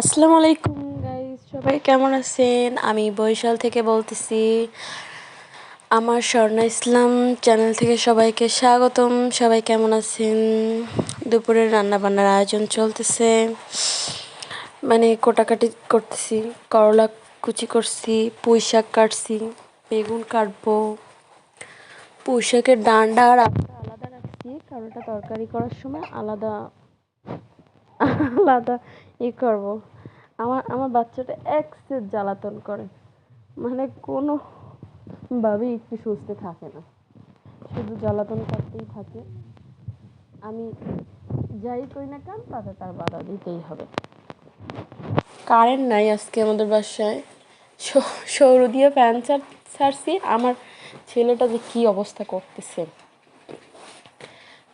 আসসালামু আলাইকুম গাইস, সবাই কেমন আছেন? আমি বরিশাল থেকে বলতেছি। আমার স্বর্ণা ইসলাম চ্যানেল থেকে সবাইকে স্বাগতম। সবাই কেমন আছেন? দুপুরের রান্না বান্নার আয়োজন চলতেছে, মানে কোটাকাটি করতেছি। করলা কুচি করছি, পুঁই শাক কাটছি, বেগুন কাটবো। পুঁই শাকের ডাঁটা আর আলুটা আলাদা রাখছি, কারণ ওটা তরকারি করার সময় আলাদা আলাদা করব। আমার আমার বাচ্চাটা এক্সেস জ্বালাতন করে, মানে কোনোভাবেই একটু সুস্থ থাকে না, শুধু জ্বালাতন করতেই থাকে। আমি যাই করি না কেন তাতে তার বাধা দিতেই হবে। কারেন্ট নাই আজকে আমাদের বাসায়, সৌর দিয়ে ফ্যান ছাড়ছি। আমার ছেলেটা যে কী অবস্থা করতেছে।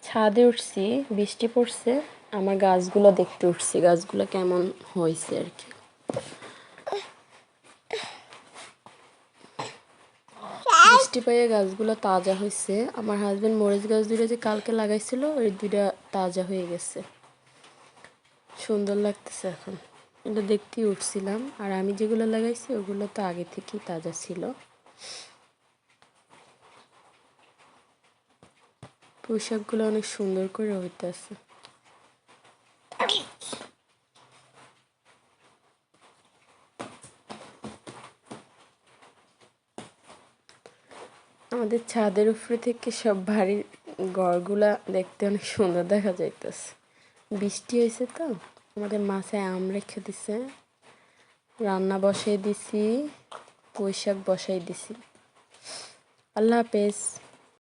ছাদে উঠছি, বৃষ্টি পড়ছে, আমার গাছগুলো দেখতে উঠছি, গাছগুলো কেমন হয়েছে আর কি। বৃষ্টি পেয়ে গাছগুলো তাজা হয়েছে। আমার হাজবেন্ড মরিচ গাছ দুটো যে কালকে লাগাইছিল, ওই দুইটা তাজা হয়ে গেছে, সুন্দর লাগতেছে এখন। এটা দেখতেই উঠছিলাম। আর আমি যেগুলো লাগাইছি ওগুলো তো আগে থেকেই তাজা ছিল। পোশাকগুলো অনেক সুন্দর করে হইতেছে। আমাদের ছাদের উপরে থেকে সব বাড়ির ঘরগুলা দেখতে অনেক সুন্দর দেখা যাইতেছে। বৃষ্টি হয়েছে তো, আমাদের মাথায় আম রেখে দিছে, রান্না বসাই দিছি, পুঁই শাক বসাই দিছি। আল্লাহ হাফেজ।